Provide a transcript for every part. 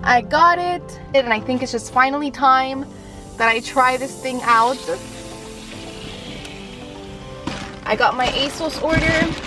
I got it, and I think it's just finally time that I try this thing out. I got my Asos order.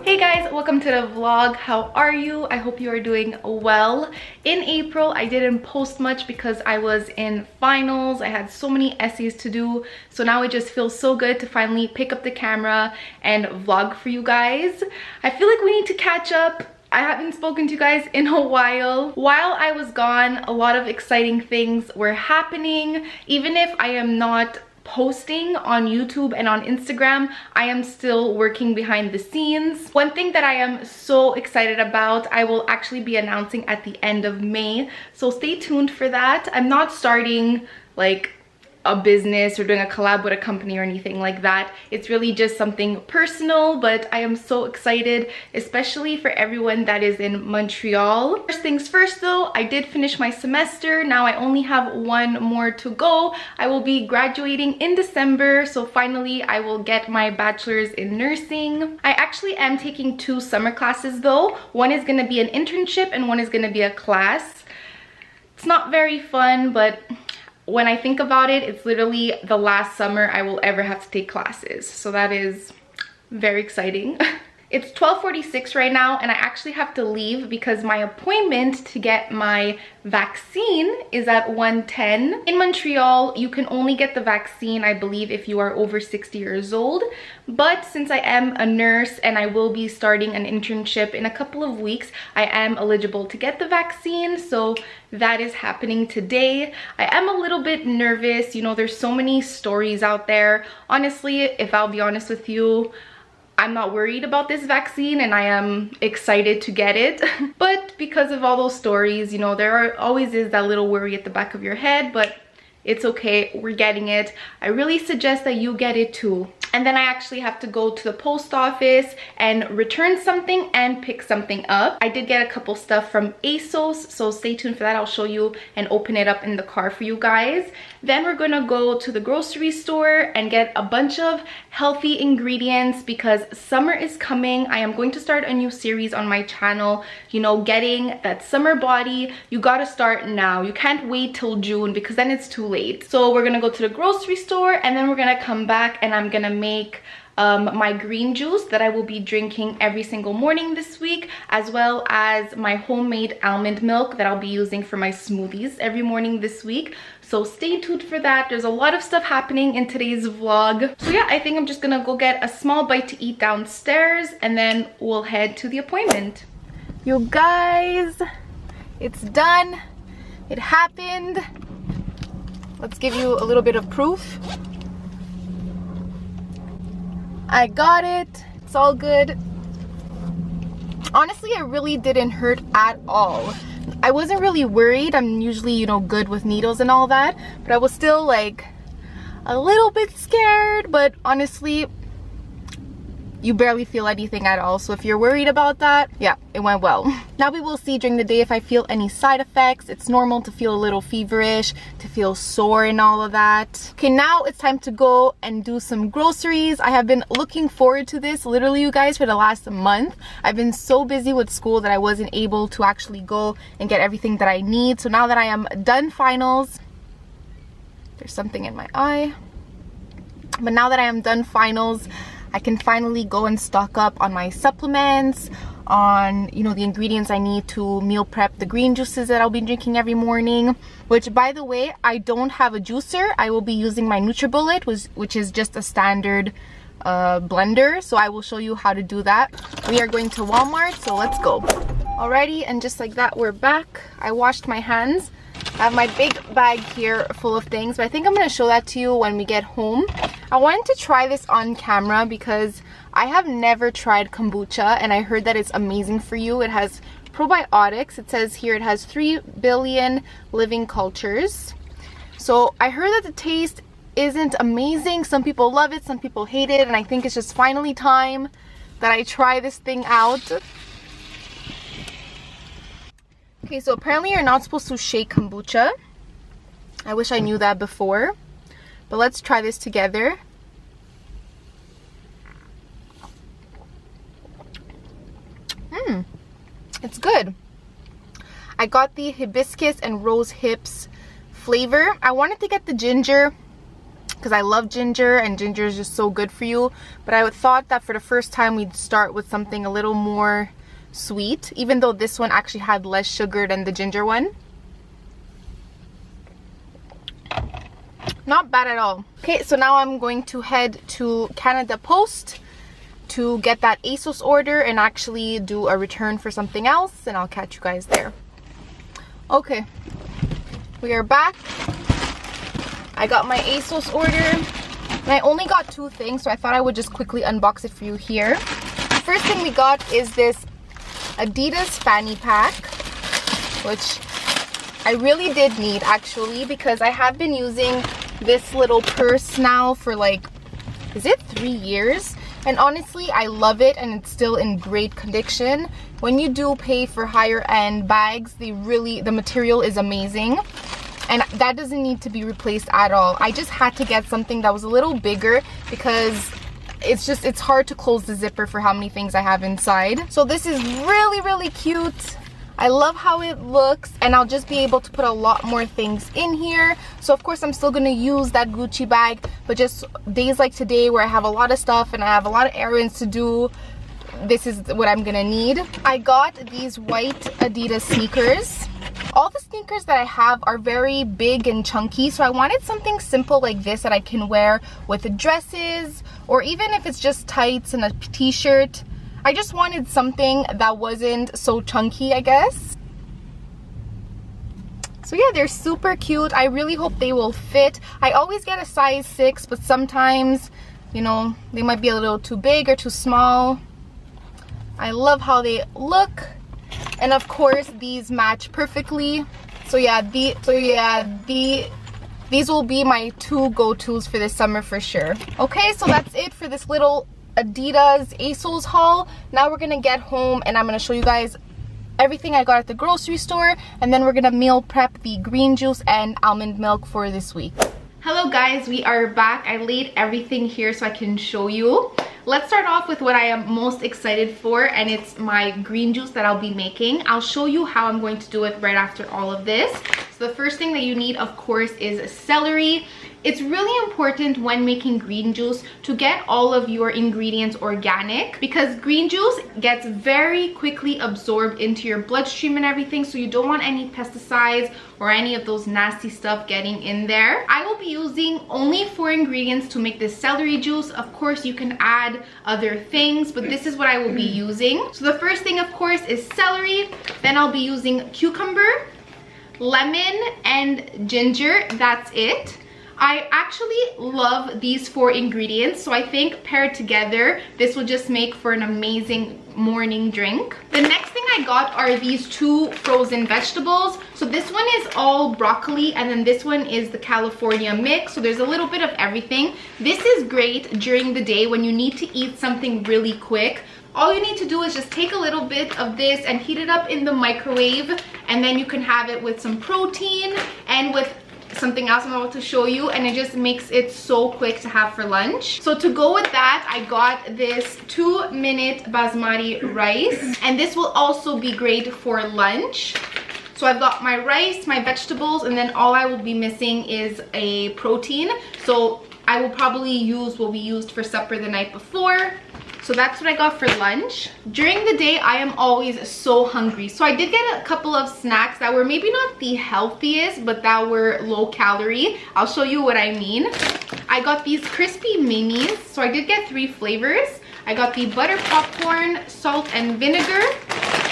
Hey guys, welcome to the vlog. How are you? I hope you are doing well. In April, I didn't post much because I was in finals. I had so many essays to do. So now it just feels so good to finally pick up the camera and vlog for you guys. I feel like we need to catch up. I haven't spoken to you guys in a while. While I was gone, a lot of exciting things were happening. Even if I am not posting on YouTube and on Instagram, I am still working behind the scenes. One thing that I am so excited about, I will actually be announcing at the end of May, so stay tuned for that. I'm not starting like a business or doing a collab with a company or anything like that. It's really just something personal, but I am so excited, especially for everyone that is in Montreal. First things first though, I did finish my semester. Now I only have one more to go. I will be graduating in December, so finally I will get my bachelor's in nursing. I actually am taking 2 summer classes though. One is gonna be an internship and one is gonna be a class. It's not very fun, but when I think about it, it's literally the last summer I will ever have to take classes. So that is very exciting. It's 12:46 right now, and I actually have to leave because my appointment to get my vaccine is at 1:10. In Montreal, you can only get the vaccine, I believe, if you are over 60 years old. But since I am a nurse and I will be starting an internship in a couple of weeks, I am eligible to get the vaccine. So that is happening today. I am a little bit nervous. You know, there's so many stories out there. Honestly, if I'll be honest with you, I'm not worried about this vaccine and I am excited to get it. But because of all those stories, you know, always is that little worry at the back of your head, but it's okay, we're getting it. I really suggest that you get it too. And then I actually have to go to the post office and return something and pick something up. I did get a couple stuff from Asos, so stay tuned for that. I'll show you and open it up in the car for you guys. Then we're gonna go to the grocery store and get a bunch of healthy ingredients because summer is coming. I am going to start a new series on my channel, you know, getting that summer body. You gotta start now. You can't wait till June because then it's too late. So we're gonna go to the grocery store and then we're gonna come back and I'm gonna make my green juice that I will be drinking every single morning this week, as well as my homemade almond milk that I'll be using for my smoothies every morning this week. So stay tuned for that. There's a lot of stuff happening in today's vlog. So yeah, I think I'm just gonna go get a small bite to eat downstairs and then we'll head to the appointment. You guys, it's done. It happened. Let's give you a little bit of proof. I got it. It's all good. Honestly, it really didn't hurt at all. I wasn't really worried. I'm usually, you know, good with needles and all that, but I was still like a little bit scared, but honestly, you barely feel anything at all. So if you're worried about that, yeah, it went well. Now we will see during the day if I feel any side effects. It's normal to feel a little feverish, to feel sore and all of that. Okay, now it's time to go and do some groceries. I have been looking forward to this, literally, you guys, for the last month. I've been so busy with school that I wasn't able to actually go and get everything that I need. So now that I am done finals, there's something in my eye. But now that I am done finals, I can finally go and stock up on my supplements, on, you know, the ingredients I need to meal prep the green juices that I'll be drinking every morning. Which, by the way, I don't have a juicer. I will be using my NutriBullet, which is just a standard blender. So I will show you how to do that. We are going to Walmart, so let's go. Alrighty, and just like that, we're back. I washed my hands. I have my big bag here full of things, but I think I'm going to show that to you when we get home. I wanted to try this on camera because I have never tried kombucha and I heard that it's amazing for you. It has probiotics. It says here it has 3 billion living cultures. So I heard that the taste isn't amazing. Some people love it, some people hate it, and I think it's just finally time that I try this thing out. Okay, so apparently you're not supposed to shake kombucha. I wish I knew that before. But let's try this together. It's good. I got the hibiscus and rose hips flavor. I wanted to get the ginger because I love ginger and ginger is just so good for you. But I thought that for the first time we'd start with something a little more sweet, even though this one actually had less sugar than the ginger one. Not bad at all. Okay, so now I'm going to head to Canada Post to get that Asos order and actually do a return for something else, and I'll catch you guys there. Okay, we are back. I got my Asos order and I only got 2 things, so I thought I would just quickly unbox it for you here. The first thing we got is this Adidas fanny pack, which I really did need actually, because I have been using this little purse now for like, is it 3 years? And honestly, I love it and it's still in great condition. When you do pay for higher end bags, the material is amazing. And that doesn't need to be replaced at all. I just had to get something that was a little bigger because it's hard to close the zipper for how many things I have inside. So this is really, really cute. I love how it looks, and I'll just be able to put a lot more things in here. So of course I'm still gonna use that Gucci bag, but just days like today where I have a lot of stuff and I have a lot of errands to do, this is what I'm gonna need. I got these white Adidas sneakers. All the sneakers that I have are very big and chunky, so I wanted something simple like this that I can wear with dresses, or even if it's just tights and a t-shirt. I just wanted something that wasn't so chunky, I guess. So yeah, they're super cute. I really hope they will fit. I always get a size 6, but sometimes, you know, they might be a little too big or too small. I love how they look. And of course, these match perfectly. So yeah, these will be my 2 go-tos for this summer for sure. Okay, so that's it for this little Adidas Asos haul. Now we're gonna get home and I'm gonna show you guys everything I got at the grocery store, and then we're gonna meal prep the green juice and almond milk for this week. Hello guys, we are back. I laid everything here so I can show you. Let's start off with what I am most excited for, and it's my green juice that I'll be making. I'll show you how I'm going to do it right after all of this. So the first thing that you need, of course, is celery. It's really important when making green juice to get all of your ingredients organic, because green juice gets very quickly absorbed into your bloodstream and everything, so you don't want any pesticides or any of those nasty stuff getting in there. I will be using only 4 ingredients to make this celery juice. Of course, you can add other things, but this is what I will be using. So the first thing, of course, is celery. Then I'll be using cucumber, lemon, and ginger. That's it. I actually love these 4 ingredients, so I think paired together, this will just make for an amazing morning drink. The next thing I got are these 2 frozen vegetables. So this one is all broccoli, and then this one is the California mix. So there's a little bit of everything. This is great during the day when you need to eat something really quick. All you need to do is just take a little bit of this and heat it up in the microwave, and then you can have it with some protein and with something else I'm about to show you, and it just makes it so quick to have for lunch. So to go with that, I got this 2-minute basmati rice, and this will also be great for lunch. So I've got my rice, my vegetables, and then all I will be missing is a protein. So I will probably use what we used for supper the night before. So that's what I got for lunch. During the day, I am always so hungry. So I did get a couple of snacks that were maybe not the healthiest, but that were low calorie. I'll show you what I mean. I got these crispy minis. So I did get 3 flavors. I got the butter popcorn, salt and vinegar,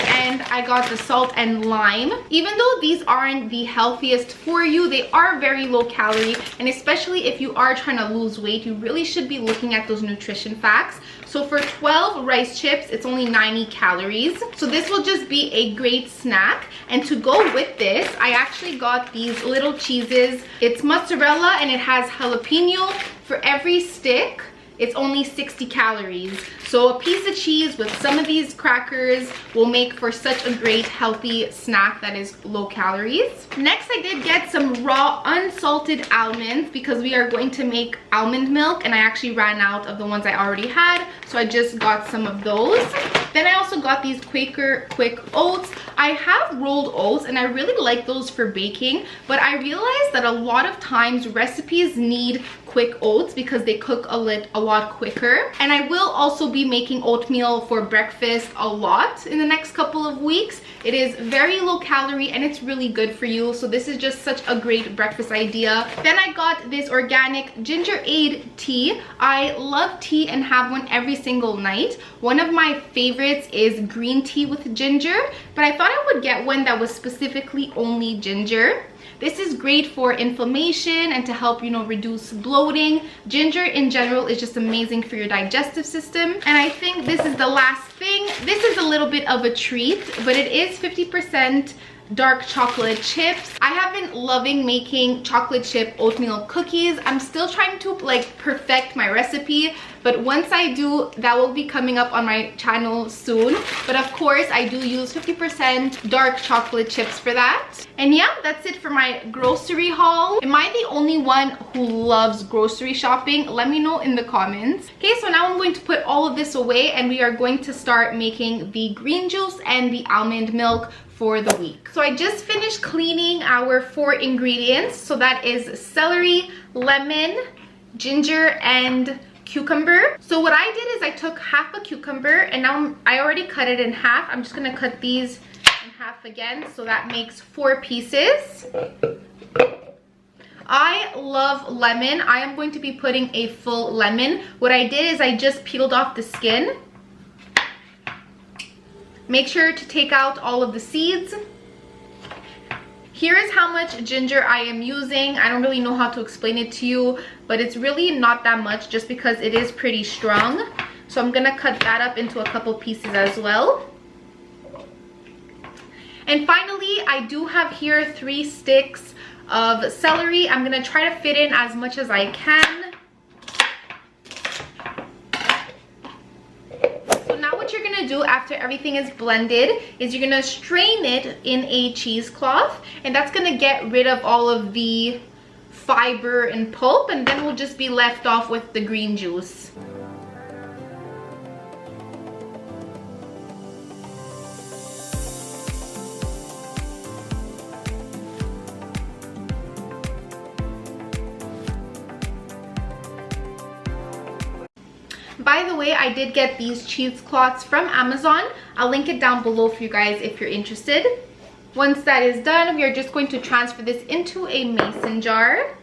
and I got the salt and lime. Even though these aren't the healthiest for you, they are very low calorie, and especially if you are trying to lose weight, you really should be looking at those nutrition facts. So for 12 rice chips, it's only 90 calories. So this will just be a great snack. And to go with this, I actually got these little cheeses. It's mozzarella and it has jalapeno. For every stick, it's only 60 calories. So a piece of cheese with some of these crackers will make for such a great healthy snack that is low calories. Next, I did get some raw unsalted almonds because we are going to make almond milk, and I actually ran out of the ones I already had, so I just got some of those. Then I also got these Quaker quick oats. I have rolled oats and I really like those for baking, but I realized that a lot of times recipes need quick oats because they cook a lot quicker. And I will also be making oatmeal for breakfast a lot in the next couple of weeks. It is very low calorie and it's really good for you, so this is just such a great breakfast idea. Then I got this organic ginger aid tea. I love tea and have one every single night. One of my favorites is green tea with ginger, but I thought I would get one that was specifically only ginger. This is great for inflammation and to help, you know, reduce bloating. Ginger in general is just amazing for your digestive system. And I think this is the last thing. This is a little bit of a treat, but it is 50% dark chocolate chips. I have been loving making chocolate chip oatmeal cookies. I'm still trying to like perfect my recipe, but once I do, that will be coming up on my channel soon. But of course, I do use 50% dark chocolate chips for that. And yeah, that's it for my grocery haul. Am I the only one who loves grocery shopping? Let me know in the comments. Okay, so now I'm going to put all of this away and we are going to start making the green juice and the almond milk for the week. So I just finished cleaning our 4 ingredients. So that is celery, lemon, ginger, and cucumber. So what I did is I took half a cucumber and now I already cut it in half. I'm just gonna cut these in half again, so that makes 4 pieces. I love lemon. I am going to be putting a full lemon. What I did is I just peeled off the skin. Make sure to take out all of the seeds. Here is how much ginger I am using. I don't really know how to explain it to you, but it's really not that much just because it is pretty strong. So I'm gonna cut that up into a couple pieces as well. And finally, I do have here 3 sticks of celery. I'm gonna try to fit in as much as I can. What you're gonna do after everything is blended is you're gonna strain it in a cheesecloth, and that's gonna get rid of all of the fiber and pulp, and then we'll just be left off with the green juice. By the way, I did get these cheesecloths from Amazon. I'll link it down below for you guys if you're interested. Once that is done, we are just going to transfer this into a mason jar.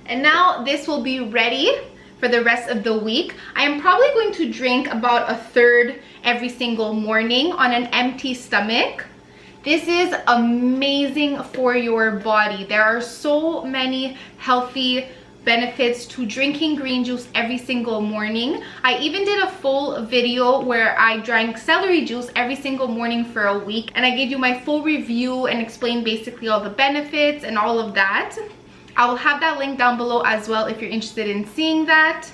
And now this will be ready for the rest of the week. I am probably going to drink about 1/3 every single morning on an empty stomach. This is amazing for your body. There are so many healthy benefits to drinking green juice every single morning. I even did a full video where I drank celery juice every single morning for a week, and I gave you my full review and explained basically all the benefits and all of that. I will have that link down below as well if you're interested in seeing that.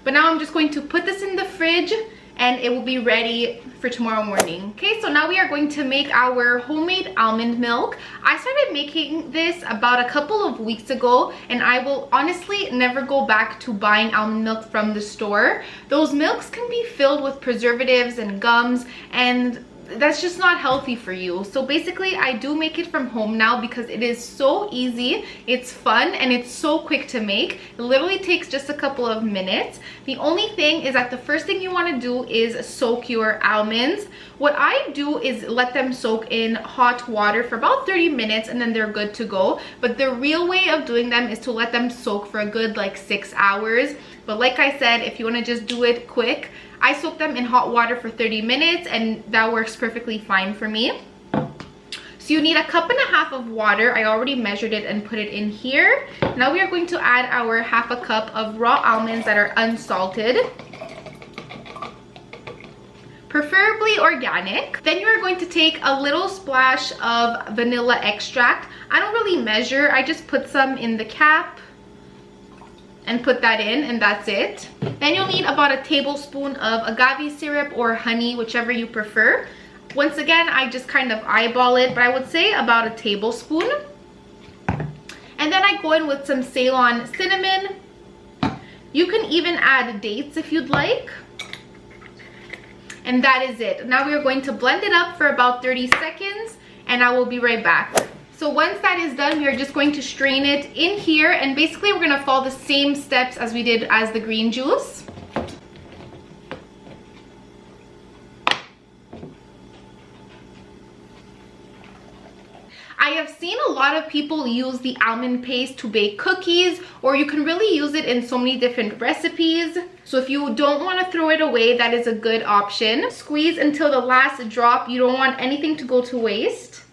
But now I'm just going to put this in the fridge and it will be ready for tomorrow morning. Okay, so now we are going to make our homemade almond milk. I started making this about a couple of weeks ago, and I will honestly never go back to buying almond milk from the store. Those milks can be filled with preservatives and gums, and that's just not healthy for you. So basically I do make it from home now because it is so easy, it's fun, and it's so quick to make. It literally takes just a couple of minutes. The only thing is that the first thing you want to do is soak your almonds. What I do is let them soak in hot water for about 30 minutes and then they're good to go. But the real way of doing them is to let them soak for a good like 6 hours. But like I said, if you want to just do it quick, I soak them in hot water for 30 minutes and that works perfectly fine for me. So you need 1.5 cups of water. I already measured it and put it in here. Now we are going to add our 1/2 cup of raw almonds that are unsalted. preferably organic. Then you are going to take a little splash of vanilla extract. I don't really measure, I just put some in the cap and put that in, and that's it. Then you'll need about a tablespoon of agave syrup or honey, whichever you prefer. Once again, I just kind of eyeball it, but I would say about a tablespoon. And then I go in with some Ceylon cinnamon. You can even add dates if you'd like. And that is it. Now we are going to blend it up for about 30 seconds, and I will be right back. So once that is done, we are just going to strain it in here, and basically we're gonna follow the same steps as we did as the green juice. I have seen a lot of people use the almond paste to bake cookies, or you can really use it in so many different recipes. So if you don't want to throw it away, that is a good option. Squeeze until the last drop. You don't want anything to go to waste.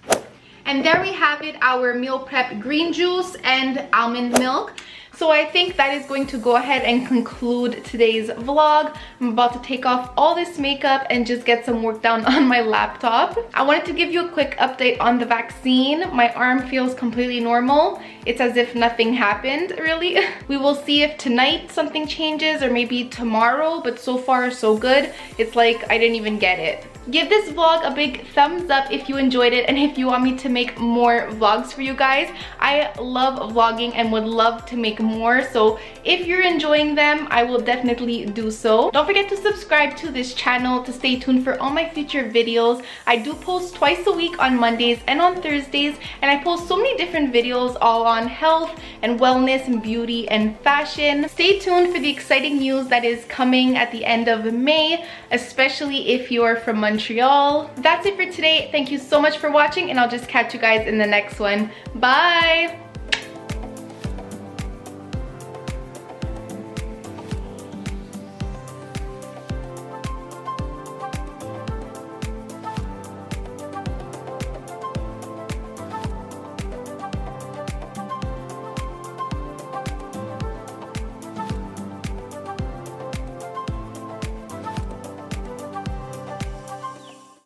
And there we have it, our meal prep green juice and almond milk. So I think that is going to go ahead and conclude today's vlog. I'm about to take off all this makeup and just get some work done on my laptop. I wanted to give you a quick update on the vaccine. My arm feels completely normal. It's as if nothing happened, really. We will see if tonight something changes or maybe tomorrow, but so far so good. It's like I didn't even get it. Give this vlog a big thumbs up if you enjoyed it and if you want me to make more vlogs for you guys. I love vlogging and would love to make more, so if you're enjoying them, I will definitely do so. Don't forget to subscribe to this channel to stay tuned for all my future videos. I do post twice a week on Mondays and on Thursdays, and I post so many different videos all on health and wellness and beauty and fashion. Stay tuned for the exciting news that is coming at the end of May, especially if you're from Montreal. That's it for today. Thank you so much for watching, and I'll just catch you guys in the next one. Bye!